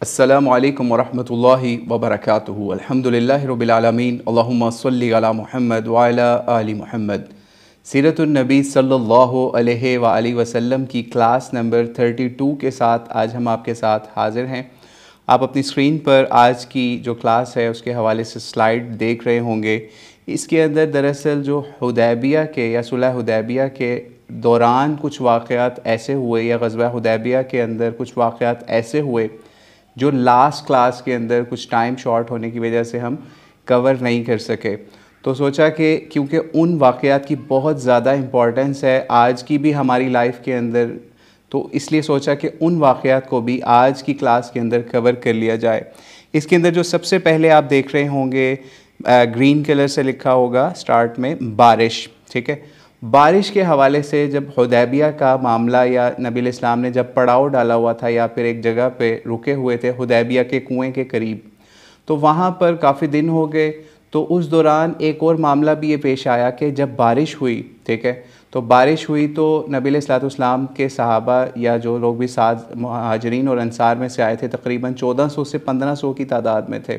अस्सलामुअलैकुम वरहमतुल्लाहि वबरकातुहू। अल्हम्दुलिल्लाहि रब्बिल आलमीन। अल्लाहुम्मा सल्लि अला मुहम्मद व अला आलि मुहम्मद। सीरतुन नबी सल्लल्लाहु अलैहि व आलिहि वसल्लम की क्लास नंबर 32 के साथ आज हम आपके साथ हाज़िर हैं। आप अपनी स्क्रीन पर आज की जो क्लास है उसके हवाले से स्लाइड देख रहे होंगे। इसके अंदर दरअसल जो हुदैबिया के या सुलह हुदैबिया के दौरान कुछ वाक़यात ऐसे हुए या ग़ज़वा हुदैबिया के अंदर कुछ वाक़यात ऐसे हुए जो लास्ट क्लास के अंदर कुछ टाइम शॉर्ट होने की वजह से हम कवर नहीं कर सके। तो सोचा कि क्योंकि उन वाक़यात की बहुत ज़्यादा इम्पॉर्टेंस है आज की भी हमारी लाइफ के अंदर, तो इसलिए सोचा कि उन वाक़यात को भी आज की क्लास के अंदर कवर कर लिया जाए। इसके अंदर जो सबसे पहले आप देख रहे होंगे ग्रीन कलर से लिखा होगा स्टार्ट में बारिश। ठीक है, बारिश के हवाले से जब हुदैबिया का मामला या नबी इस्लाम ने जब पड़ाव डाला हुआ था या फिर एक जगह पे रुके हुए थे हुदैबिया के कुएं के करीब, तो वहाँ पर काफ़ी दिन हो गए। तो उस दौरान एक और मामला भी ये पेश आया कि जब बारिश हुई, ठीक है, तो बारिश हुई तो नबी इस्लाम के सहाबा या जो लोग भी साथ मुहाजिरीन और अंसार में से आए थे तकरीबन 1400 से 1500 की तादाद में थे।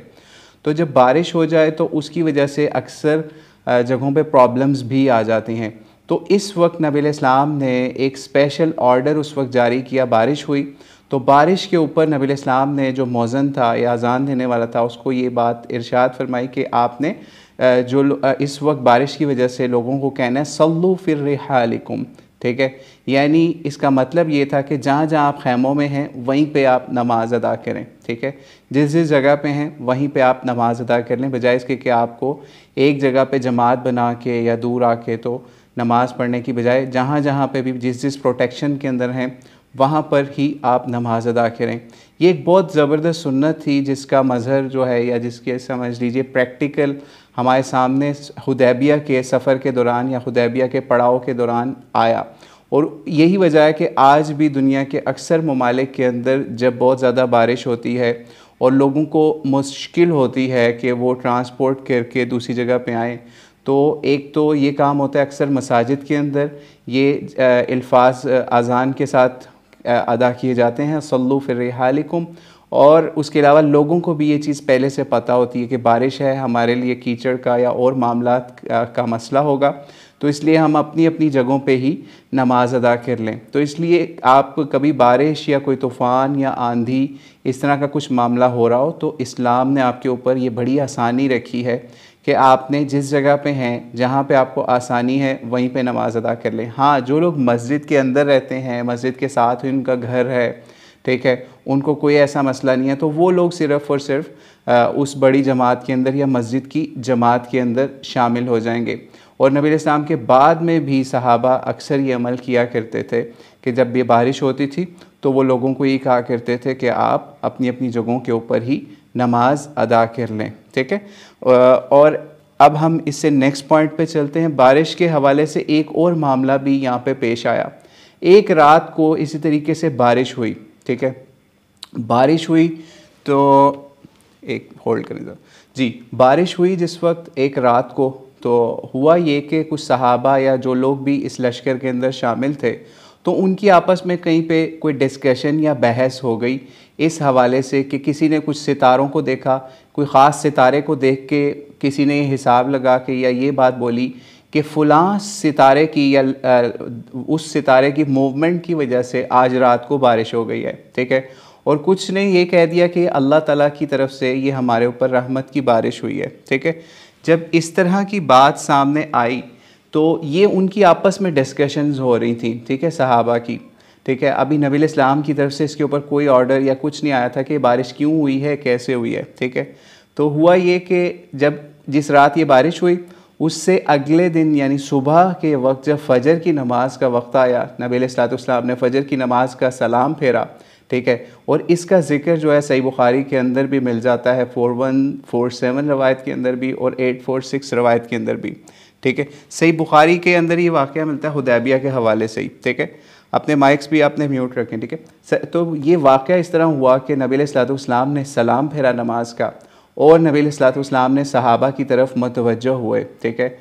तो जब बारिश हो जाए तो उसकी वजह से अक्सर जगहों पे प्रॉब्लम्स भी आ जाती हैं। तो इस वक्त नबी इस्लाम ने एक स्पेशल ऑर्डर उस वक्त जारी किया। बारिश हुई तो बारिश के ऊपर नबी इस्लाम ने जो मौज़न था या अज़ान देने वाला था उसको ये बात इरशाद फरमाई कि आपने जो इस वक्त बारिश की वजह से लोगों को कहना है सल्लू फिर रिहालिकुम। ठीक है, यानी इसका मतलब ये था कि जहाँ जहाँ आप खैमों में हैं वहीं पे आप नमाज अदा करें। ठीक है, जिस जिस जगह पे हैं वहीं पे आप नमाज अदा कर लें, बजाय इसके कि आपको एक जगह पे जमात बना के या दूर आके तो नमाज़ पढ़ने की बजाय जहाँ जहाँ पे भी जिस जिस प्रोटेक्शन के अंदर हैं वहाँ पर ही आप नमाज अदा करें। ये एक बहुत ज़बरदस्त सुन्नत थी जिसका मज़हर जो है या जिसके समझ लीजिए प्रैक्टिकल हमारे सामने हुदैबिया के सफ़र के दौरान या हुदैबिया के पड़ाव के दौरान आया। और यही वजह है कि आज भी दुनिया के अक्सर ममालिक के अंदर जब बहुत ज़्यादा बारिश होती है और लोगों को मुश्किल होती है कि वो ट्रांसपोर्ट करके दूसरी जगह पे आएँ, तो एक तो ये काम होता है अक्सर मसाजिद के अंदर ये अल्फाज अज़ान के साथ अदा किए जाते हैं सल्लू फिर रिहालिकुम। और उसके अलावा लोगों को भी ये चीज़ पहले से पता होती है कि बारिश है, हमारे लिए कीचड़ का या और मामलात का मसला होगा, तो इसलिए हम अपनी अपनी जगहों पे ही नमाज अदा कर लें। तो इसलिए आप कभी बारिश या कोई तूफ़ान या आंधी इस तरह का कुछ मामला हो रहा हो तो इस्लाम ने आपके ऊपर ये बड़ी आसानी रखी है कि आपने जिस जगह पे हैं जहाँ पे आपको आसानी है वहीं पे नमाज अदा कर लें। हाँ, जो लोग मस्जिद के अंदर रहते हैं, मस्जिद के साथ ही उनका घर है, ठीक है, उनको कोई ऐसा मसला नहीं है, तो वो लोग सिर्फ़ और सिर्फ उस बड़ी जमात के अंदर या मस्जिद की जमात के अंदर शामिल हो जाएंगे। और नबी इस्लाम के बाद में भी सहाबा अक्सर ये अमल किया करते थे कि जब ये बारिश होती थी तो वो लोगों को ये कहा करते थे कि आप अपनी अपनी जगहों के ऊपर ही नमाज अदा कर लें। ठीक है, और अब हम इससे नेक्स्ट पॉइंट पे चलते हैं। बारिश के हवाले से एक और मामला भी यहाँ पे पेश आया। एक रात को इसी तरीके से बारिश हुई। ठीक है, बारिश हुई तो एक होल्ड कर दो जी, बारिश हुई जिस वक्त एक रात को, तो हुआ ये कि कुछ सहाबा या जो लोग भी इस लश्कर के अंदर शामिल थे तो उनकी आपस में कहीं पे कोई डिस्कशन या बहस हो गई इस हवाले से कि किसी ने कुछ सितारों को देखा, कोई ख़ास सितारे को देख के किसी ने हिसाब लगा के या ये बात बोली कि फ़लाँ सितारे की या उस सितारे की मूवमेंट की वजह से आज रात को बारिश हो गई है। ठीक है, और कुछ ने ये कह दिया कि अल्लाह ताला की तरफ से ये हमारे ऊपर रहमत की बारिश हुई है। ठीक है, जब इस तरह की बात सामने आई तो ये उनकी आपस में डिस्कशंस हो रही थी। ठीक है, सहाबा की। ठीक है, अभी नबी इस्लाम की तरफ से इसके ऊपर कोई ऑर्डर या कुछ नहीं आया था कि बारिश क्यों हुई है, कैसे हुई है। ठीक है, तो हुआ ये कि जब जिस रात ये बारिश हुई उससे अगले दिन यानी सुबह के वक्त जब फ़जर की नमाज का वक्त आया, नबी अलैहिस्सलाम ने फ़जर की नमाज का सलाम फेरा। ठीक है, और इसका ज़िक्र जो है सही बुखारी के अंदर भी मिल जाता है, 4147 रवायत के अंदर भी और 846 रवायत के अंदर भी। ठीक है, सही बुखारी के अंदर ये वाक़या मिलता है हुदैबिया के हवाले से ही। ठीक है, अपने माइक्स भी आपने म्यूट रखें। ठीक है, तो ये वाक़या इस तरह हुआ कि नबी अलैहिस्सलाम ने सलाम फेरा नमाज का और नबी अलैहिस्सलाम ने सहाबा की तरफ मुतवज्जह हुए। ठीक है,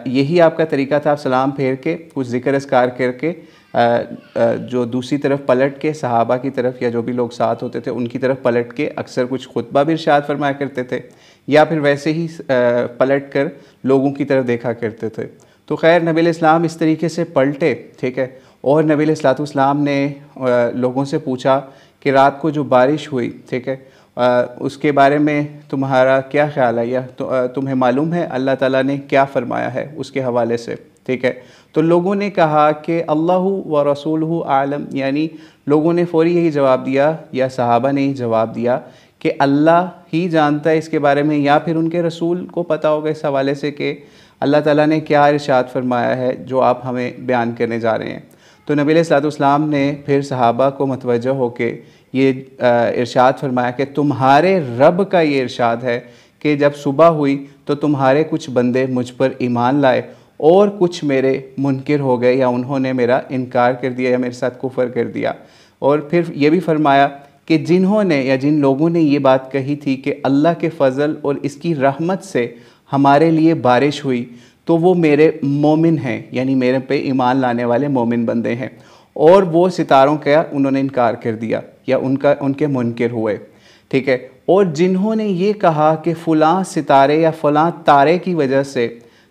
यही आपका तरीका था, आप सलाम फेर के कुछ ज़िक्र अस्कार करके जो दूसरी तरफ पलट के सहाबा की तरफ या जो भी लोग साथ होते थे उनकी तरफ पलट के अक्सर कुछ खुतबा भी इरशाद फरमाया करते थे, या फिर वैसे ही पलट कर लोगों की तरफ देखा करते थे। तो खैर नबी इस्लाम इस तरीके से पलटे, ठीक है, और नबी इस्लाम ने लोगों से पूछा कि रात को जो बारिश हुई, ठीक है, उसके बारे में तुम्हारा क्या ख्याल है, या तुम्हें मालूम है अल्लाह ताला ने क्या फ़रमाया है उसके हवाले से, ठीक है। तो लोगों ने कहा कि अल्लाहु व रसूलहु आलम, यानी लोगों ने फ़ौरी यही जवाब दिया, या सहाबा ने ही जवाब दिया कि अल्लाह ही जानता है इसके बारे में, या फिर उनके रसूल को पता होगा इस हवाले से कि अल्लाह ताला ने क्या इरशाद फरमाया है जो आप हमें बयान करने जा रहे हैं। तो नबी अलैहिस्सलाम ने फिर सहाबा को मतवज्जह होके ये इरशाद फरमाया कि तुम्हारे रब का ये इरशाद है कि जब सुबह हुई तो तुम्हारे कुछ बंदे मुझ पर ईमान लाए और कुछ मेरे मुनकिर हो गए, या उन्होंने मेरा इनकार कर दिया या मेरे साथ कुफर कर दिया। और फिर ये भी फरमाया कि जिन्होंने या जिन लोगों ने ये बात कही थी कि अल्लाह के फ़ज़ल और इसकी रहमत से हमारे लिए बारिश हुई, तो वो मेरे मोमिन हैं, यानी मेरे पे ईमान लाने वाले मोमिन बंदे हैं, और वो सितारों का उन्होंने इनकार कर दिया या उनके मुनकिर हुए, ठीक है। और जिन्होंने ये कहा कि फ़लाँ सितारे या फ़लाँ तारे की वजह से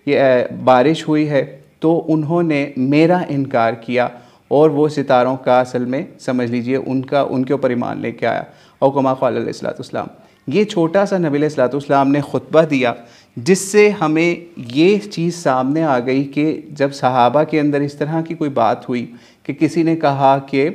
ये बारिश हुई है, तो उन्होंने मेरा इनकार किया और वो सितारों का असल में समझ लीजिए उनके ऊपर ईमान लेके आया। और कमा क़ाल अलैहिस्सलाम, ये छोटा सा नबी अलैहिस्सलाम ने खुतबा दिया जिससे हमें ये चीज़ सामने आ गई कि जब सहाबा के अंदर इस तरह की कोई बात हुई कि किसी ने कहा कि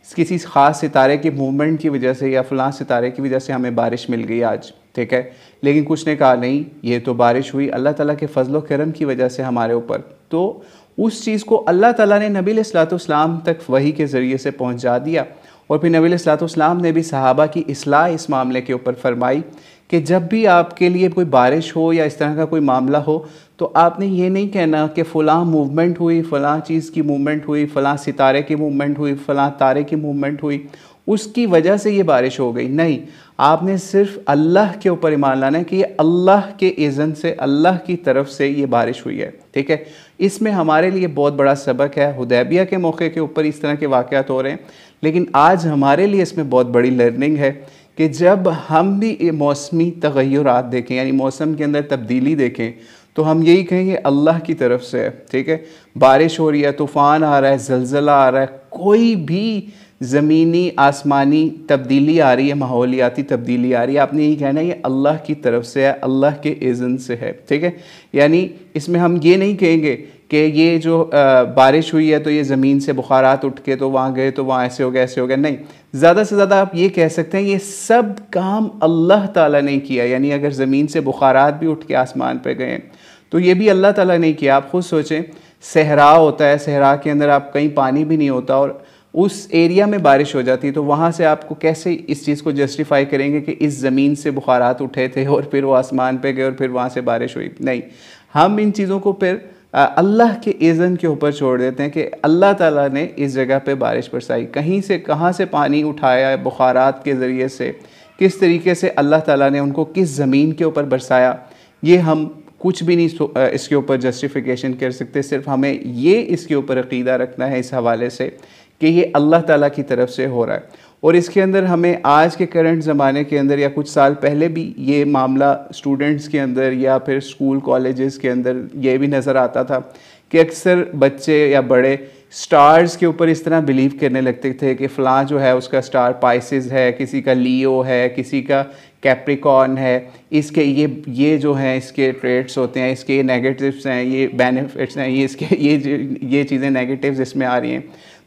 किसी ख़ास सितारे के मूवमेंट की वजह से या फ़लाँ सितारे की वजह से हमें बारिश मिल गई आज, ठीक है, लेकिन कुछ ने कहा नहीं, ये तो बारिश हुई अल्लाह ताला के फ़ज़ल व करम की वजह से हमारे ऊपर। तो उस चीज़ को अल्लाह ताला ने नबी अलैहिस्सलाम तक वही के ज़रिए से पहुँचा दिया। और फिर नबी अलैहिस्सलाम ने भी सहाबा की इस्लाह इस मामले के ऊपर फरमाई कि जब भी आपके लिए कोई बारिश हो या इस तरह का कोई मामला हो, तो आपने ये नहीं कहना कि फ़लाँ मूवमेंट हुई, फ़लाँ चीज़ की मूवमेंट हुई, फ़लाँ सितारे की मूवमेंट हुई, फ़लाँ तारे की मूवमेंट हुई, उसकी वजह से ये बारिश हो गई। नहीं, आपने सिर्फ अल्लाह के ऊपर ईमान लाना है कि ये अल्लाह के इज़्न से, अल्लाह की तरफ से ये बारिश हुई है, ठीक है। इसमें हमारे लिए बहुत बड़ा सबक है। हुदैबिया के मौके के ऊपर इस तरह के वाक़यात हो रहे हैं, लेकिन आज हमारे लिए इसमें बहुत बड़ी लर्निंग है कि जब हम भी मौसमी तग़य्युरात देखें, यानी मौसम के अंदर तब्दीली देखें, तो हम यही कहेंगे अल्लाह की तरफ से है, ठीक है। बारिश हो रही है, तूफ़ान आ रहा है, ज़लज़ला आ रहा है, कोई भी ज़मीनी आसमानी तब्दीली आ रही है, माहौलियाती तब्दीली आ रही है, आपने यही कहना है ये अल्लाह की तरफ से है, अल्लाह के इज़्न से है, ठीक है। यानी इसमें हम ये नहीं कहेंगे कि ये जो बारिश हुई है तो ये ज़मीन से बुखारात उठ के तो वहाँ गए, तो वहाँ ऐसे हो गया, ऐसे हो गया, नहीं। ज़्यादा से ज़्यादा आप ये कह सकते हैं ये सब काम अल्लाह ताला ने किया। यानी अगर ज़मीन से बुखारात भी उठ के आसमान पे गए तो ये भी अल्लाह ताला ने किया। आप ख़ुद सोचें, सहरा होता है, सहरा के अंदर आप कहीं पानी भी नहीं होता और उस एरिया में बारिश हो जाती है, तो वहाँ से आपको कैसे इस चीज़ को जस्टिफाई करेंगे कि इस ज़मीन से बुखारात उठे थे और फिर वो आसमान पे गए और फिर वहाँ से बारिश हुई? नहीं, हम इन चीज़ों को फिर अल्लाह के इज़्न के ऊपर छोड़ देते हैं कि अल्लाह ताला ने इस जगह पे बारिश बरसाई, कहीं से कहाँ से पानी उठाया है बुखारात के ज़रिए से, किस तरीके से अल्लाह ताला ने उनको किस ज़मीन के ऊपर बरसाया, ये हम कुछ भी नहीं इसके ऊपर जस्टिफिकेशन कर सकते। सिर्फ हमें ये इसके ऊपर अक़ीदा रखना है इस हवाले से कि ये अल्लाह ताला की तरफ से हो रहा है। और इसके अंदर हमें आज के करंट ज़माने के अंदर या कुछ साल पहले भी ये मामला स्टूडेंट्स के अंदर या फिर स्कूल कॉलेजेस के अंदर ये भी नज़र आता था कि अक्सर बच्चे या बड़े स्टार्स के ऊपर इस तरह बिलीव करने लगते थे कि फ़लाँ जो है उसका स्टार पाइसिस है, किसी का लियो है, किसी का कैप्रिकॉर्न है, इसके ये जो हैं इसके ट्रेड्स होते हैं, इसके ये नेगेटिव्स हैं, ये बेनिफिट्स हैं, ये इसके ये चीज़ें नेगेटिव्स इसमें आ रही हैं।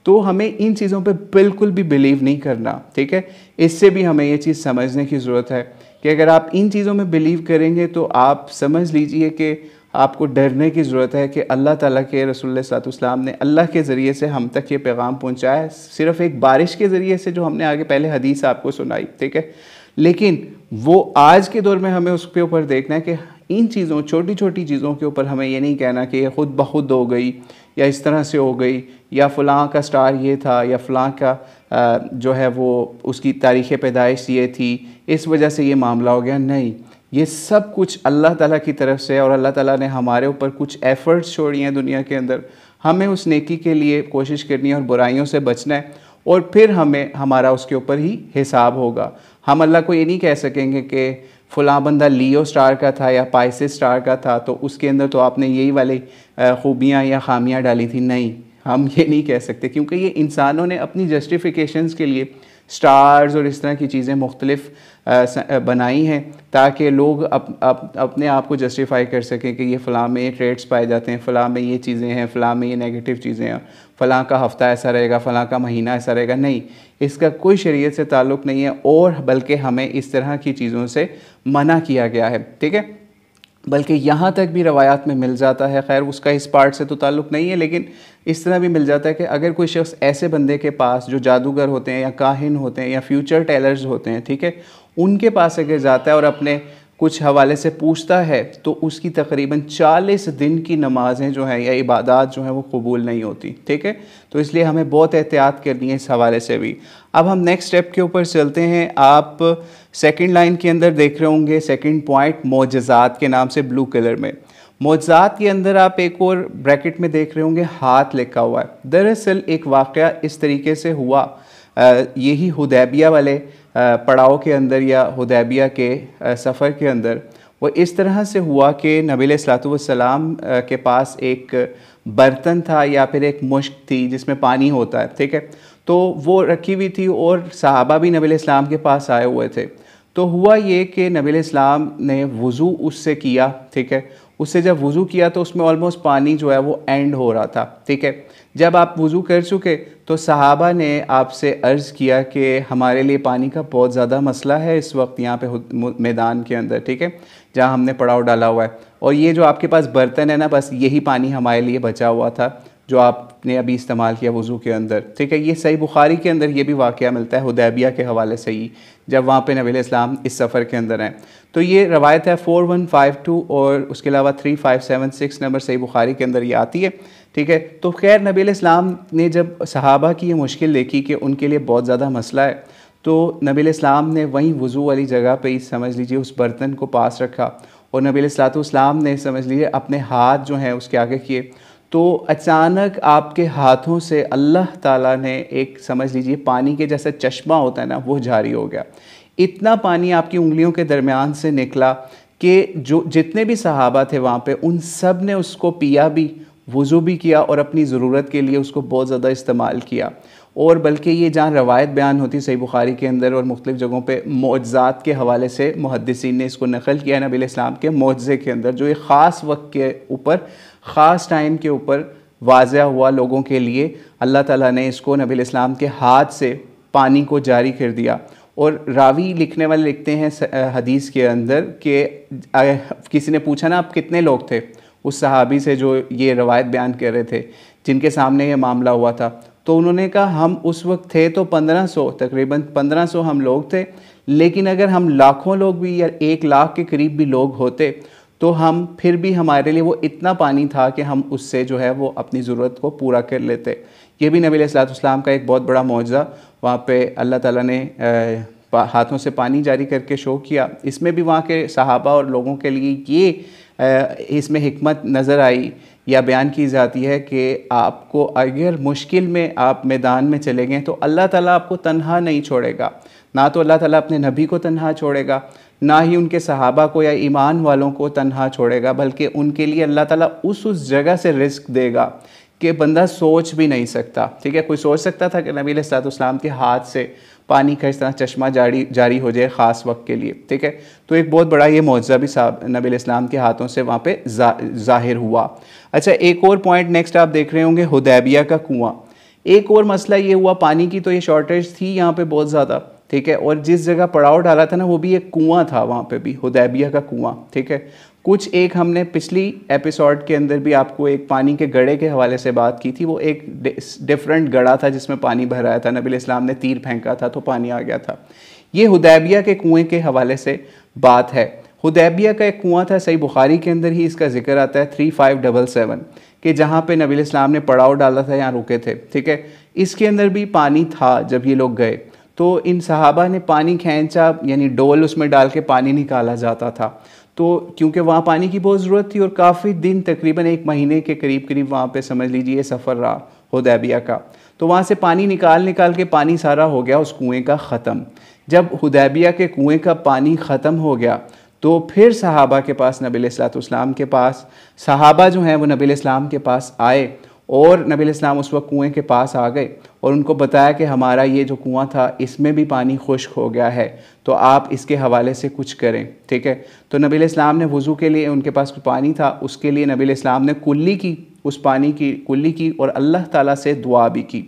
तो हमें इन चीज़ों पे बिल्कुल भी बिलीव नहीं करना, ठीक है। इससे भी हमें ये चीज़ समझने की ज़रूरत है कि अगर आप इन चीज़ों में बिलीव करेंगे तो आप समझ लीजिए कि आपको डरने की ज़रूरत है कि अल्लाह ताला के रसूल सल्लल्लाहु अलैहि वसल्लम ने अल्लाह के ज़रिए से हम तक ये पैगाम पहुँचाया, सिर्फ़ एक बारिश के ज़रिए से जो हमने आगे पहले हदीस आपको सुनाई, ठीक है। लेकिन वो आज के दौर में हमें उसके ऊपर देखना है कि इन चीज़ों, छोटी छोटी चीज़ों के ऊपर हमें ये नहीं कहना कि ये खुद ब खुद हो गई या इस तरह से हो गई या फ़लाँ का स्टार ये था या फ़लाँ का जो है वो उसकी तारीख़ पैदाइश ये थी, इस वजह से ये मामला हो गया। नहीं, ये सब कुछ अल्लाह ताला की तरफ से है और अल्लाह ताला ने हमारे ऊपर कुछ एफ़र्ट्स छोड़ी हैं दुनिया के अंदर, हमें उस नेकी के लिए कोशिश करनी है और बुराइयों से बचना है, और फिर हमें हमारा उसके ऊपर ही हिसाब होगा। हम अल्लाह को ये नहीं कह सकेंगे कि फ़लाँ बंदा लियो स्टार का था या पाइसेस स्टार का था तो उसके अंदर तो आपने यही वाली खूबियाँ या खामियाँ डाली थी। नहीं, हम ये नहीं कह सकते, क्योंकि ये इंसानों ने अपनी जस्टिफिकेशंस के लिए स्टार्स और इस तरह की चीज़ें मुख्तलिफ बनाई हैं ताकि लोग अपने आप को जस्टिफाई कर सकें कि ये फ़लाँ में ये ट्रेड्स पाए जाते हैं, फ़लाँ में ये चीज़ें हैं, फ़लाँ में ये नेगेटिव चीज़ें हैं, फ़लाँ का हफ़्ता ऐसा रहेगा, फ़लाँ का महीना ऐसा रहेगा। नहीं, इसका कोई शरीयत से ताल्लुक़ नहीं है, और बल्कि हमें इस तरह की चीज़ों से मना किया गया है। ठीक है, बल्कि यहाँ तक भी रवायात में मिल जाता है, खैर उसका इस पार्ट से तो ताल्लुक़ नहीं है, लेकिन इस तरह भी मिल जाता है कि अगर कोई शख्स ऐसे बंदे के पास जो जादूगर होते हैं या काहिन होते हैं या फ्यूचर टेलर्स होते हैं, ठीक है, उनके पास अगर जाता है और अपने कुछ हवाले से पूछता है तो उसकी तकरीबन 40 दिन की नमाज़ें जो हैं या इबादत जो हैं वो कबूल नहीं होती। ठीक है, तो इसलिए हमें बहुत एहतियात करनी है इस हवाले से भी। अब हम नेक्स्ट स्टेप के ऊपर चलते हैं। आप सेकंड लाइन के अंदर देख रहे होंगे सेकंड पॉइंट मोजज़ात के नाम से ब्लू कलर में। मोजज़ात के अंदर आप एक और ब्रैकेट में देख रहे होंगे हाथ लिखा हुआ है। दरअसल एक वाक़या इस तरीके से हुआ, यही हुदैबिया वाले पड़ाव के अंदर या हुदैबिया के सफ़र के अंदर वो इस तरह से हुआ कि नबी अलैहिस्सलातु वस्सलाम के पास एक बर्तन था या फिर एक मुश्क थी जिसमें पानी होता है। ठीक है, तो वो रखी हुई थी और सहाबा भी नबी अलैहिस्सलाम के पास आए हुए थे। तो हुआ ये कि नबी अलैहिस्सलाम ने वज़ू उससे किया। ठीक है, उससे जब वज़ू किया तो उसमें ऑलमोस्ट पानी जो है वो एंड हो रहा था। ठीक है, जब आप वज़ू कर चुके तो सहाबा ने आपसे अर्ज़ किया कि हमारे लिए पानी का बहुत ज़्यादा मसला है इस वक्त यहाँ पे मैदान के अंदर, ठीक है, जहाँ हमने पड़ाव डाला हुआ है, और ये जो आपके पास बर्तन है ना, बस यही पानी हमारे लिए बचा हुआ था जो आपने अभी इस्तेमाल किया वज़ू के अंदर। ठीक है, ये सही बुखारी के अंदर ये भी वाक़या मिलता है हुदैबिया के हवाले से ही, जब वहाँ पे नबी अलैहिस्सलाम इस सफ़र के अंदर हैं। तो ये रवायत है 4152 और उसके अलावा 3576 नंबर सही बुखारी के अंदर ये आती है। ठीक है, तो खैर नबी अलैहिस्सलाम ने जब सहाबा की ये मुश्किल देखी कि उनके लिए बहुत ज़्यादा मसला है, तो नबी अलैहिस्सलाम ने वहीं वज़ू वाली जगह पे ही समझ लीजिए उस बर्तन को पास रखा और नबी अलैहिस्सलाम ने समझ लीजिए अपने हाथ जो हैं उसके आगे किए, तो अचानक आपके हाथों से अल्लाह ताला ने एक समझ लीजिए पानी के जैसा चश्मा होता है ना, वो जारी हो गया। इतना पानी आपकी उंगलियों के दरमियान से निकला कि जो जितने भी सहाबा थे वहाँ पे उन सब ने उसको पिया भी, वज़ू भी किया और अपनी ज़रूरत के लिए उसको बहुत ज़्यादा इस्तेमाल किया। और बल्कि ये जहाँ रवायत बयान होती सही बुखारी के अंदर और मुख्तलिफ़ जगहों पे मोअज़्ज़ात के हवाले से मुहद्दिसीन ने इसको नक़ल किया है नबी अलैहिस्सलाम के मोअज़्ज़े के अंदर, जो एक ख़ास वक्त के ऊपर ख़ास टाइम के ऊपर वाज़ह हुआ लोगों के लिए। अल्लाह ताला ने इसको नबी अलैहिस्सलाम के हाथ से पानी को जारी कर दिया। और रावी लिखने वाले लिखते हैं हदीस के अंदर कि किसी ने पूछा ना आप कितने लोग थे उस सहाबी से जो ये रवायत बयान कर रहे थे जिनके सामने ये मामला हुआ था, तो उन्होंने कहा हम उस वक्त थे तो 1500, तकरीबन 1500 हम लोग थे, लेकिन अगर हम लाखों लोग भी या 1 लाख के करीब भी लोग होते तो हम फिर भी हमारे लिए वो इतना पानी था कि हम उससे जो है वो अपनी ज़रूरत को पूरा कर लेते। ये भी नबी अलैहिस्सलाम का एक बहुत बड़ा मौजज़ा वहाँ पे अल्लाह ताला ने हाथों से पानी जारी करके शो किया। इसमें भी वहाँ के सहाबा और लोगों के लिए ये इसमें हिकमत नज़र आई या बयान की जाती है कि आपको अगर मुश्किल में आप मैदान में चले गए तो अल्लाह ताला आपको तन्हा नहीं छोड़ेगा। ना तो अल्लाह ताला अपने नबी को तन्हा छोड़ेगा, ना ही उनके सहाबा को या ईमान वालों को तन्हा छोड़ेगा, बल्कि उनके लिए अल्लाह ताला उस जगह से रिस्क देगा कि बंदा सोच भी नहीं सकता। ठीक है, कोई सोच सकता था कि नबी अलैहिस्सलाम के हाथ से पानी का इस तरह चश्मा जारी हो जाए ख़ास वक्त के लिए। ठीक है, तो एक बहुत बड़ा ये मौजज़ा भी नबी अलैहिस्सलाम के हाथों से वहाँ पे ज़ाहिर हुआ। अच्छा, एक और पॉइंट नेक्स्ट आप देख रहे होंगे हुदैबिया का कुआँ। एक और मसला ये हुआ, पानी की तो ये शॉर्टेज थी यहाँ पे बहुत ज़्यादा। ठीक है, और जिस जगह पड़ाव डाला था ना वो भी एक कुआँ था वहाँ पे भी, हुदैबिया का कुआँ। ठीक है, कुछ एक हमने पिछली एपिसोड के अंदर भी आपको एक पानी के गड़े के हवाले से बात की थी। वो एक डिफरेंट गड़ा था जिसमें पानी भर आया था, नबी अलैहिस्सलाम ने तीर फेंका था तो पानी आ गया था। ये हुदैबिया के कुएँ के हवाले से बात है। हुदैबिया का एक कुआँ था, सही बुखारी के अंदर ही इसका जिक्र आता है 3577 कि जहाँ पे नबी अलैहिस्सलाम ने पड़ाव डाला था, यहाँ रुके थे। ठीक है, इसके अंदर भी पानी था। जब ये लोग गए तो इन सहाबा ने पानी खींचा, यानी डोल उसमें डाल के पानी निकाला जाता था। तो क्योंकि वहाँ पानी की बहुत ज़रूरत थी और काफ़ी दिन तकरीबन 1 महीने के करीब वहाँ पे समझ लीजिए सफ़र रहा हुदैबिया का। तो वहाँ से पानी निकाल के पानी सारा हो गया उस कुएँ का ख़त्म। जब हुदैबिया के कुएँ का पानी ख़त्म हो गया तो फिर सहाबा के पास, नबी अलैहिस्सलाम के पास, सहाबा जो हैं वो नबी अलैहिस्सलाम के पास आए और नबी अलैहिस्सलाम उस वक्त कुएँ के पास आ गए और उनको बताया कि हमारा ये जो कुआँ था इसमें भी पानी खुश्क हो गया है, तो आप इसके हवाले से कुछ करें। ठीक है, तो नबी अलैहिस्सलाम ने वज़ू के लिए, उनके पास पानी था, उसके लिए नबी अलैहिस्सलाम ने कुल्ली की, उस पानी की कुल्ली की और अल्लाह ताला से दुआ भी की।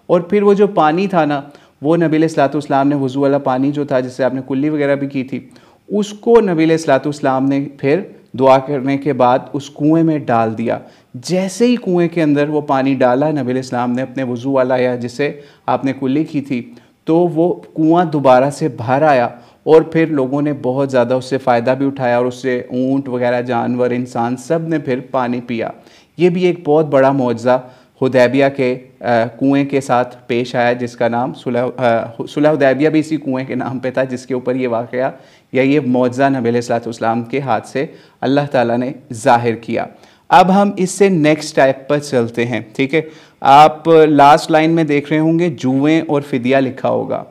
और फिर वो जो पानी था ना, वो नबी अलैहिस्सलाम ने वज़ू वाला पानी जो था जिससे आपने कुल्ली वगैरह भी की थी, उसको नबी अलैहिस्सलाम ने फिर दुआ करने के बाद उस कुएं में डाल दिया। जैसे ही कुएं के अंदर वो पानी डाला नबी अलैहिस्सलाम ने अपने वज़ू वाला या जिसे आपने कुल्ली की थी, तो वो कुआं दोबारा से भर आया और फिर लोगों ने बहुत ज़्यादा उससे फ़ायदा भी उठाया और उससे ऊँट वगैरह, जानवर, इंसान सब ने फिर पानी पिया। ये भी एक बहुत बड़ा मौजज़ा हुदैबिया के कुएं के साथ पेश आया, जिसका नाम सुलह हुदैबिया भी इसी कुएं के नाम पे था, जिसके ऊपर ये वाक़या या ये मौजज़ा नबी अलैहिस्सलाम के हाथ से अल्लाह ताला ने ज़ाहिर किया। अब हम इससे नेक्स्ट टाइप पर चलते हैं। ठीक है, आप लास्ट लाइन में देख रहे होंगे जुएँ और फ़िदिया लिखा होगा।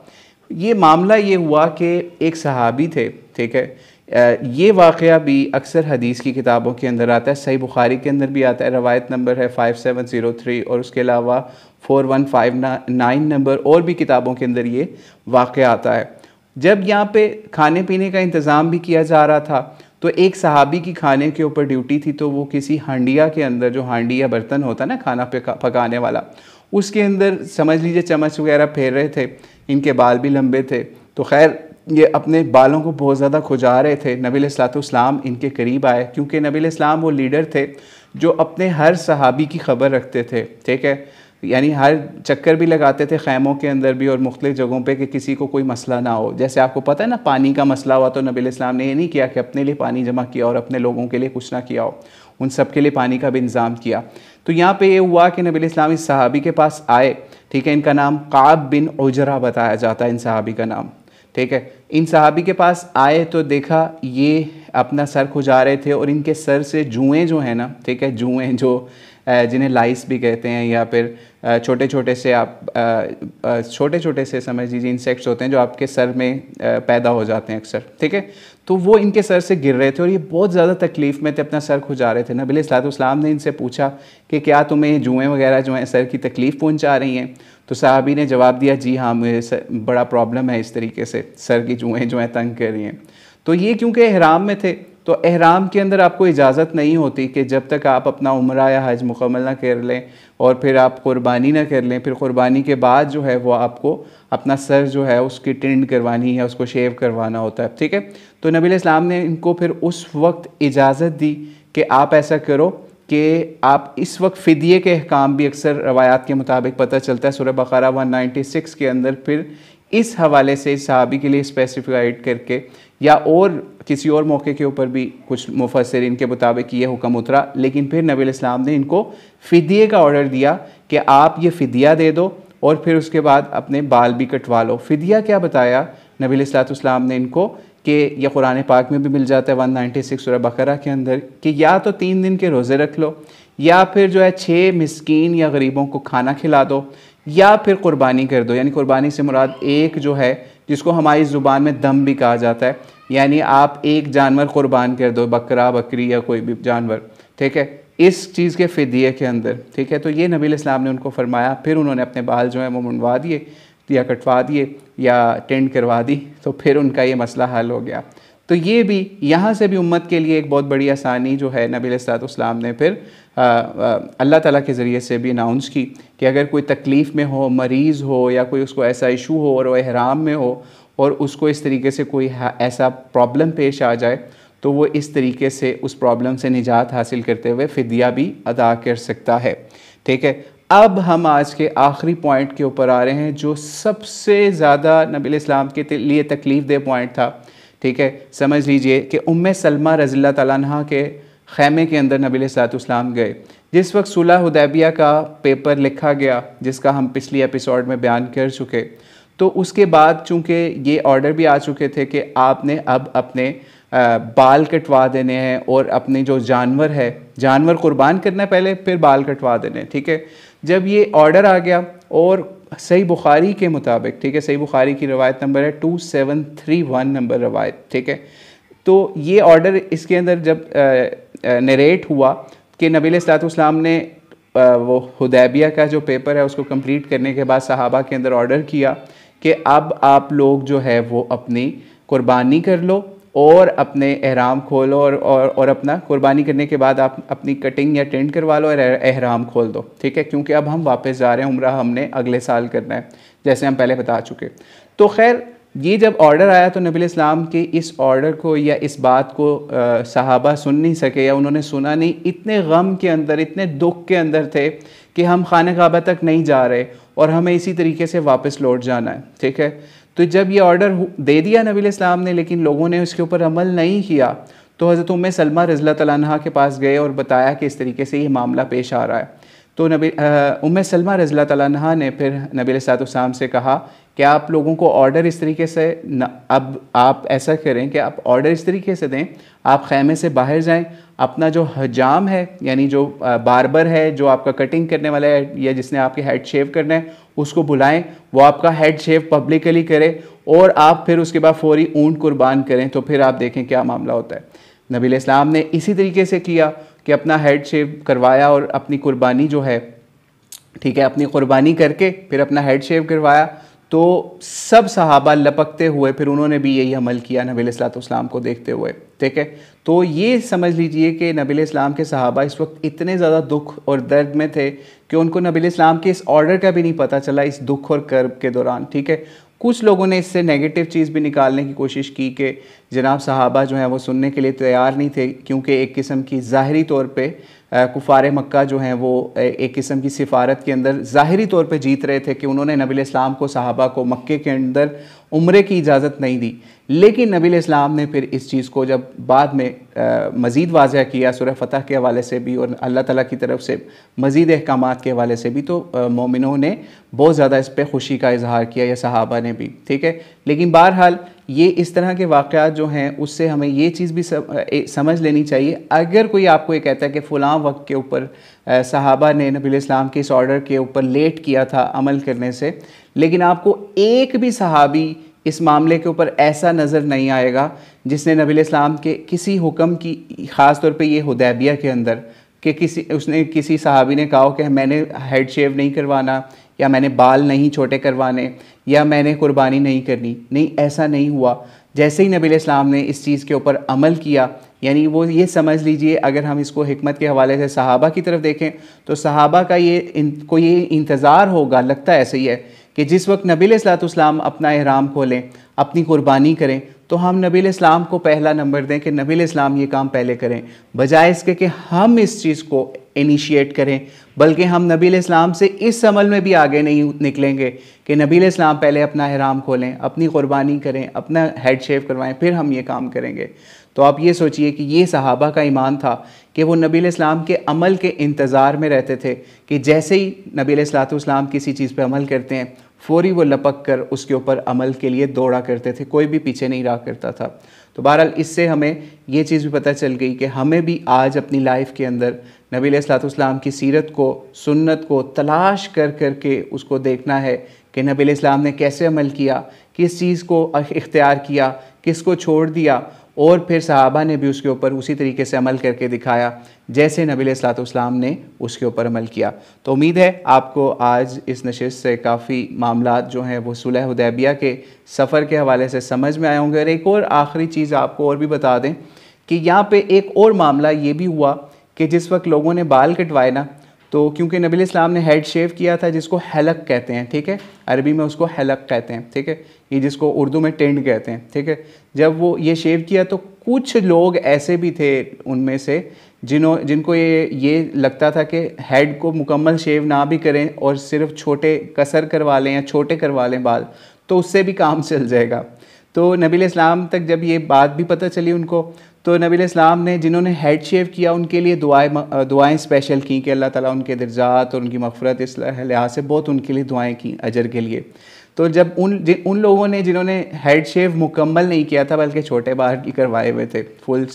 ये मामला ये हुआ कि एक सहाबी थे, ठीक है, ये वाक़या भी अक्सर हदीस की किताबों के अंदर आता है, सही बुखारी के अंदर भी आता है, रवायत नंबर है 5703 और उसके अलावा 4159 नंबर और भी किताबों के अंदर ये वाक़या आता है। जब यहाँ पे खाने पीने का इंतज़ाम भी किया जा रहा था तो एक सहाबी की खाने के ऊपर ड्यूटी थी, तो वो किसी हांडिया के अंदर, जो हांडी या बर्तन होता है ना खाना पकाने वाला, उसके अंदर समझ लीजिए चम्मच वगैरह फेर रहे थे। इनके बाल भी लंबे थे, तो खैर ये अपने बालों को बहुत ज़्यादा खुजा रहे थे। नबी अलैहिस्सलाम इनके करीब आए, क्योंकि नबी अलैहिस्सलाम वो लीडर थे जो अपने हर सहाबी की खबर रखते थे। ठीक है, यानी हर चक्कर भी लगाते थे खैमों के अंदर भी और मुख्तलिफ़ जगहों पे कि किसी को कोई मसला ना हो। जैसे आपको पता है ना, पानी का मसला हुआ तो नबी अलैहिस्सलाम ने ये नहीं किया कि अपने लिए पानी जमा किया और अपने लोगों के लिए कुछ ना किया हो, उन सब के लिए पानी का भी इंतज़ाम किया। तो यहाँ पे ये हुआ कि नबी अलैहिस्सलाम इस सहाबी के पास आए। ठीक है, इनका नाम काब बिन उजरा बताया जाता है इन सहाबी का नाम। ठीक है, इन सहाबी के पास आए तो देखा ये अपना सर खुजा रहे थे और इनके सर से जुएँ जो हैं ना, ठीक है, जुएँ जो जिन्हें लाइस भी कहते हैं या फिर छोटे छोटे से छोटे छोटे से समझ लीजिए इंसेक्ट्स होते हैं जो आपके सर में पैदा हो जाते हैं अक्सर। ठीक है, तो वो इनके सर से गिर रहे थे और ये बहुत ज़्यादा तकलीफ़ में थे, अपना सर खुजा रहे थे। नबी अलैहिस्सलाम ने इनसे पूछा कि क्या तुम्हें जुएँ वगैरह जो हैं सर की तकलीफ़ पहुँचा रही हैं? तो सहाबी ने जवाब दिया, जी हाँ, मुझे बड़ा प्रॉब्लम है, इस तरीके से सर की जुएँ जो हैं तंग कर रही हैं। तो ये क्योंकि एहराम में थे, तो एहराम के अंदर आपको इजाज़त नहीं होती कि जब तक आप अपना उम्रा या हज मुकम्मल ना कर लें और फिर आप क़ुरबानी ना कर लें, फिर क़ुरबानी के बाद जो है वो आपको अपना सर जो है उसकी टिंड करवानी है, उसको शेव करवाना होता है। ठीक है, तो नबी अलैहिस्सलाम ने इनको फिर उस वक्त इजाज़त दी कि आप ऐसा करो कि आप इस वक्त फ़िदिये के अहकाम भी अक्सर रवायात के मुताबिक पता चलता है सूरह बक़रा 196 के अंदर फिर इस हवाले से इस सहाबी के लिए स्पेसिफाइड करके या और किसी और मौके के ऊपर भी कुछ मुफस्सिरीन के मुताबिक ये हुक्म उतरा। लेकिन फिर नबी अलैहिस्सलाम ने इनको फ़िदिये का ऑर्डर दिया कि आप ये फ़िदिया दे दो और फिर उसके बाद अपने बाल भी कटवा लो। फ़िदिया क्या बताया नबी अलैहिस्सलाम ने इनको कि यह कुरान पाक में भी मिल जाता है 196 सूरह बक़रा के अंदर कि या तो 3 दिन के रोज़े रख लो या फिर जो है 6 मिस्कीन या गरीबों को खाना खिला दो या फिर क़ुरबानी कर दो। यानी क़ुरबानी से मुराद एक जो है जिसको हमारी ज़ुबान में दम भी कहा जाता है, यानी आप एक जानवर क़ुरबान कर दो, बकरा, बकरी या कोई भी जानवर। ठीक है, इस चीज़ के फ़िदिये के अंदर। ठीक है, तो ये नबी अलैहिस्सलाम ने उनको फरमाया। फिर उन्होंने अपने बाल जो है वो मुंडवा दिए या कटवा दिए या टेंड करवा दी, तो फिर उनका ये मसला हल हो गया। तो ये भी यहाँ से भी उम्मत के लिए एक बहुत बड़ी आसानी जो है नबी अलैहिस्सलाम ने फिर अल्लाह ताला के ज़रिए से भी अनाउंस की कि अगर कोई तकलीफ़ में हो, मरीज़ हो या कोई उसको ऐसा इशू हो और वो एहराम में हो और उसको इस तरीके से कोई ऐसा प्रॉब्लम पेश आ जाए तो वो इस तरीके से उस प्रॉब्लम से निजात हासिल करते हुए फ़िदिया भी अदा कर सकता है। ठीक है, अब हम आज के आखिरी पॉइंट के ऊपर आ रहे हैं जो सबसे ज़्यादा नबी अलैहिस्सलाम के लिए तकलीफ़ दे पॉइंट था। ठीक है, समझ लीजिए कि उम्मे सलमा रज़ियल्लाहु तआला अन्हा के ख़ैमे के अंदर नबी अलैहिस्सलाम गए। जिस वक्त सुलह हुदैबिया का पेपर लिखा गया जिसका हम पिछली एपिसोड में बयान कर चुके, तो उसके बाद चूँकि ये ऑर्डर भी आ चुके थे कि आपने अब अपने बाल कटवा देने हैं और अपने जो जानवर कुर्बान करना है पहले, फिर बाल कटवा देने हैं, ठीक है। जब ये ऑर्डर आ गया और सही बुखारी के मुताबिक, ठीक है, सही बुखारी की रवायत नंबर है 2731 नंबर रवायत, ठीक है। तो ये ऑर्डर इसके अंदर जब नरेट हुआ कि नबी अलैहिस्सलाम ने वो हुदैबिया का जो पेपर है उसको कंप्लीट करने के बाद सहाबा के अंदर ऑर्डर किया कि अब आप लोग जो है वो अपनी कुर्बानी कर लो और अपने एहराम खोलो और अपना कुर्बानी करने के बाद आप अपनी कटिंग या टेंट करवा लो और एहराम खोल दो, ठीक है, क्योंकि अब हम वापस जा रहे हैं, उम्रा हमने अगले साल करना है, जैसे हम पहले बता चुके। तो खैर ये जब ऑर्डर आया तो नबी इस्लाम के इस ऑर्डर को या इस बात को सहाबा सुन नहीं सके या उन्होंने सुना नहीं, इतने गम के अंदर, इतने दुख के अंदर थे कि हम खाने काबा तक नहीं जा रहे और हमें इसी तरीके से वापस लौट जाना है, ठीक है। तो जब ये ऑर्डर दे दिया नबी इस्लाम ने, लेकिन लोगों ने उसके ऊपर अमल नहीं किया, तो हज़रत उम्मे सलमा रज़ियल्लाहु तआला अन्हा के पास गए और बताया कि इस तरीके से ये मामला पेश आ रहा है। तो उम्मे सलमा रज़ियल्लाहु तआला अन्हा ने फिर नबी अलैहिस्सलाम से कहा कि आप लोगों को ऑर्डर इस तरीके से अब आप ऐसा करें कि आप ऑर्डर इस तरीके से दें, आप खैमे से बाहर जाएं, अपना जो हजाम है यानी जो बार्बर है जो आपका कटिंग करने वाला है या जिसने आपके हेड शेव करना है उसको बुलाएं, वो आपका हेड शेव पब्लिकली करे और आप फिर उसके बाद फौरी ऊँट कुर्बान करें, तो फिर आप देखें क्या मामला होता है। नबी अलैहिस्सलाम ने इसी तरीके से किया कि अपना हेड शेव करवाया और अपनी कुर्बानी जो है, ठीक है, अपनी कुर्बानी करके फिर अपना हेड शेव करवाया। तो सब सहाबा लपकते हुए फिर उन्होंने भी यही अमल किया नबी अलैहिस्सलाम को देखते हुए, ठीक है। तो ये समझ लीजिए कि नबी अलैहिस्सलाम के सहाबा इस वक्त इतने ज़्यादा दुख और दर्द में थे कि उनको नबी अलैहिस्सलाम के इस ऑर्डर का भी नहीं पता चला इस दुख और कर्ब के दौरान, ठीक है। कुछ लोगों ने इससे नेगेटिव चीज़ भी निकालने की कोशिश की कि जनाब सहाबा जो हैं वो सुनने के लिए तैयार नहीं थे, क्योंकि एक किस्म की ज़ाहिरी तौर पे कुफ़ार मक्का जो हैं वो एक किस्म की सिफारत के अंदर ज़ाहिरी तौर पे जीत रहे थे कि उन्होंने नबी अलैहिस्सलाम को सहाबा को मक्के के अंदर उम्रे की इजाज़त नहीं दी। लेकिन नबी अलैहिस्सलाम ने फिर इस चीज़ को जब बाद में मज़ीद वाज़ह किया सूरह फतह के हवाले से भी और अल्लाह ताला की तरफ से मज़ीद अहकामात के हवाले से भी, तो मोमिनों ने बहुत ज़्यादा इस पर खुशी का इजहार किया या सहाबा ने भी, ठीक है। लेकिन बहरहाल ये इस तरह के वाक़यात जो हैं उससे हमें ये चीज़ भी समझ लेनी चाहिए। अगर कोई आपको ये कहता है कि फ़लाँ वक्त के ऊपर सहाबा ने नबी अलैहिस्सलाम के इस ऑर्डर के ऊपर लेट किया था अमल करने से, लेकिन आपको एक भी सहाबी इस मामले के ऊपर ऐसा नज़र नहीं आएगा जिसने नबी अलैहिस्सलाम के किसी हुक्म की, ख़ास तौर पे ये हुदैबिया के अंदर, कि उसने किसी सहाबी ने कहा कि मैंने हेड शेव नहीं करवाना या मैंने बाल नहीं छोटे करवाने या मैंने कुर्बानी नहीं करनी, नहीं, ऐसा नहीं हुआ। जैसे ही नबी अलैहिस्सलाम ने इस चीज़ के ऊपर अमल किया, यानी वो ये समझ लीजिए, अगर हम इसको हिकमत के हवाले से सहाबा की तरफ देखें तो सहाबा का को ये इंतज़ार होगा, लगता है ऐसे ही है कि जिस वक्त नबी अलैहिस्सलाम अपना एहराम खोलें, अपनी कुर्बानी करें, तो हम नबी अलैहिस्सलाम को पहला नंबर दें कि नबी अलैहिस्सलाम ये काम पहले करें, बजाय इसके कि हम इस चीज़ को इनिशिएट करें। बल्कि हम नबी अलैहिस्सलाम से इस अमल में भी आगे नहीं निकलेंगे कि नबी अलैहिस्सलाम पहले अपना एहराम खोलें, अपनी कुर्बानी करें, अपना हेड शेव करवाएं, फिर हम ये काम करेंगे। तो आप ये सोचिए कि ये सहाबा का ईमान था कि वो नबी अलैहिस्सलाम के अमल के इंतज़ार में रहते थे कि जैसे ही नबी अलैहिस्सलाम किसी चीज़ पर अमल करते हैं फ़ौरी वो लपक कर उसके ऊपर अमल के लिए दौड़ा करते थे, कोई भी पीछे नहीं रहा करता था। तो बहरहाल इससे हमें ये चीज़ भी पता चल गई कि हमें भी आज अपनी लाइफ के अंदर नबी अलैहिस्सलाम की सीरत को, सुन्नत को तलाश कर कर के उसको देखना है कि नबी अलैहिस्सलाम ने कैसे अमल किया, किस चीज़ को इख्तियार किया, किसको छोड़ दिया, और फिर सहाबा ने भी उसके ऊपर उसी तरीके से अमल करके दिखाया जैसे नबी अलैहिस्सलाम ने उसके ऊपर अमल किया। तो उम्मीद है आपको आज इस नशिस्त से काफ़ी मामलात जो हैं वो सुलह हुदैबिया के सफ़र के हवाले से समझ में आए होंगे। और एक और आखिरी चीज़ आपको और भी बता दें कि यहाँ पे एक और मामला ये भी हुआ कि जिस वक्त लोगों ने बाल कटवाए ना, तो क्योंकि नबी अलैहिस्सलाम ने हेड शेव किया था, जिसको हलक कहते हैं, ठीक है, अरबी में उसको हलक कहते हैं, ठीक है, ये जिसको उर्दू में टेंड कहते हैं, ठीक है। जब वो ये शेव किया तो कुछ लोग ऐसे भी थे उनमें से जिनको ये लगता था कि हेड को मुकम्मल शेव ना भी करें और सिर्फ छोटे कसर करवा लें या छोटे करवा लें बाल, तो उससे भी काम चल जाएगा। तो नबी अलैहिस्सलाम तक जब ये बात भी पता चली उनको, तो नबी अलैहिस्सलाम ने जिन्होंने हेड शेव किया उनके लिए दुआएं स्पेशल की कि अल्लाह ताला उनके दर्जात और उनकी मग़फ़िरत इस लिहाज से बहुत उनके लिए दुआएं की अजर के लिए। तो जब उन लोगों ने जिन्होंने हेड शेव मुकम्मल नहीं किया था बल्कि छोटे बाल की करवाए हुए थे, फुल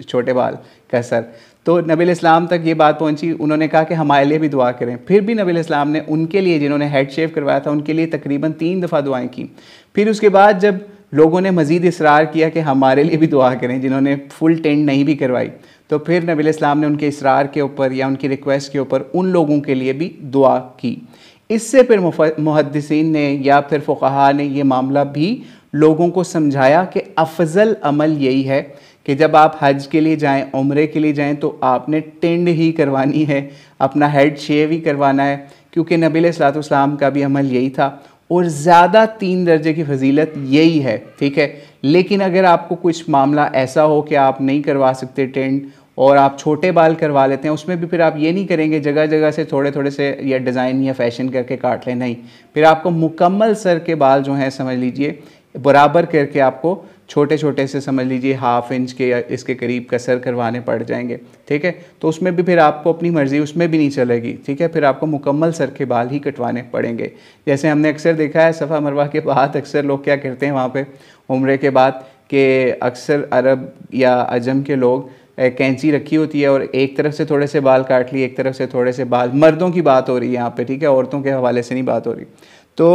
छोटे बाल कसर, तो नबी इस्लाम तक ये बात पहुंची, उन्होंने कहा कि हमारे लिए भी दुआ करें। फिर भी नबी इस्लाम ने उनके लिए जिन्होंने हेड शेव करवाया था उनके लिए तकरीबन 3 दफ़ा दुआएं की। फिर उसके बाद जब लोगों ने मज़ीद इसरार किया कि हमारे लिए भी दुआ करें जिन्होंने फुल टेंट नहीं भी करवाई, तो फिर नबी इस्लाम ने उनके इसरार के ऊपर या उनकी रिक्वेस्ट के ऊपर उन लोगों के लिए भी दुआ की। इससे फिर मुहद्दिसीन ने या फिर फ़ुक़हा ने ये मामला भी लोगों को समझाया कि अफजल अमल यही है कि जब आप हज के लिए जाएं, उम्रे के लिए जाएं, तो आपने टेंड ही करवानी है, अपना हेड शेव ही करवाना है, क्योंकि नबी अलैहिस्सलाम का भी अमल यही था और ज़्यादा 3 दर्जे की फजीलत यही है, ठीक है। लेकिन अगर आपको कुछ मामला ऐसा हो कि आप नहीं करवा सकते टेंड और आप छोटे बाल करवा लेते हैं, उसमें भी फिर आप ये नहीं करेंगे जगह जगह से थोड़े थोड़े से या डिज़ाइन या फैशन करके काट लें, नहीं, फिर आपको मुकम्मल सर के बाल जो हैं समझ लीजिए बराबर करके आपको छोटे छोटे से समझ लीजिए 1/2 इंच के या इसके करीब कसर करवाने पड़ जाएंगे, ठीक है। तो उसमें भी फिर आपको अपनी मर्ज़ी उसमें भी नहीं चलेगी, ठीक है, फिर आपको मुकम्मल सर के बाल ही कटवाने पड़ेंगे। जैसे हमने अक्सर देखा है सफ़ा मरवा के बाद अक्सर लोग क्या करते हैं वहाँ पे उम्रे के बाद, कि अक्सर अरब या अजम के लोग कैंची रखी होती है और एक तरफ से थोड़े से बाल काट लिए, एक तरफ से थोड़े से बाल, मर्दों की बात हो रही है यहाँ पे, ठीक है, औरतों के हवाले से नहीं बात हो रही। तो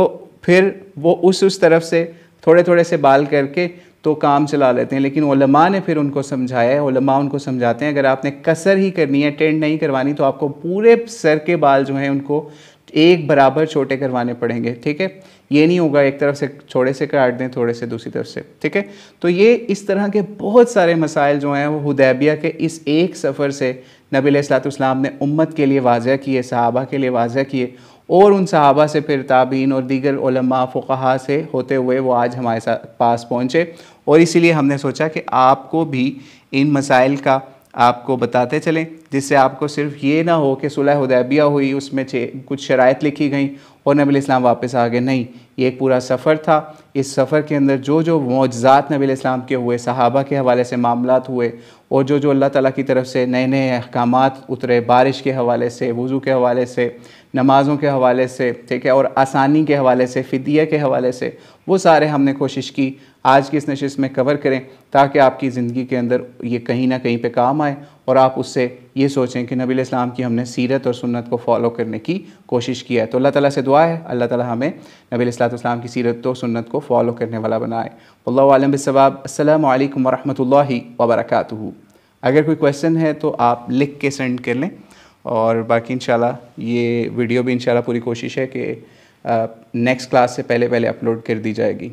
फिर वो उस तरफ से थोड़े थोड़े से बाल करके तो काम चला लेते हैं। लेकिन उलमा ने फिर उनको समझाया है, उलमा उनको समझाते हैं अगर आपने कसर ही करनी है, टेंड नहीं करवानी, तो आपको पूरे सर के बाल जो हैं उनको एक बराबर छोटे करवाने पड़ेंगे, ठीक है। ये नहीं होगा एक तरफ से थोड़े से काट दें, थोड़े से दूसरी तरफ से, ठीक है। तो ये इस तरह के बहुत सारे मसाइल जो हैं वो हुदैबिया के इस एक सफ़र से नबी अलैहिस्सलाम ने उम्मत के लिए वाज़ह किए, सहाबा के लिए वाज़ह किए, और उन सहाबा से फिर ताबीन और दीगर उलमा फ़ुक़हा से होते हुए वो आज हमारे साथ पास पहुँचे। और इसीलिए हमने सोचा कि आपको भी इन मसाइल का आपको बताते चलें, जिससे आपको सिर्फ ये ना हो कि सुलह हुदैबिया हुई, उसमें कुछ शराइत लिखी गई और नबी इस्लाम वापस आ गए। नहीं, ये एक पूरा सफ़र था। इस सफ़र के अंदर जो जो मौजज़ात नबी इस्लाम के हुए, सहाबा के हवाले से मामलात हुए, और जो जो अल्लाह ताला की तरफ से नए नए अहकामात उतरे, बारिश के हवाले से, वज़ू के हवाले से, नमाज़ों के हवाले से, ठीक है, और आसानी के हवाले से, फ़िदिया के हवाले से, वो सारे हमने कोशिश की आज की इस नशिस्त में कवर करें, ताकि आपकी ज़िंदगी के अंदर ये कहीं ना कहीं पे काम आए और आप उससे ये सोचें कि नबी इस्लाम की हमने सीरत और सुन्नत को फॉलो करने की कोशिश किया है। तो अल्लाह ताला से दुआ है अल्लाह ताला हमें नबी इस्लाम की सीरत और सुन्नत को फॉलो करने वाला बनाए। वल्लाहु आलम बिस्सवाब। अस्सलामु अलैकुम वरहमतुल्लाहि वबरकातुहू। अगर कोई क्वेश्चन है तो आप लिख के सेंड कर लें, और बाकी इंशाल्लाह ये वीडियो भी इंशाल्लाह पूरी कोशिश है कि नेक्स्ट क्लास से पहले अपलोड कर दी जाएगी।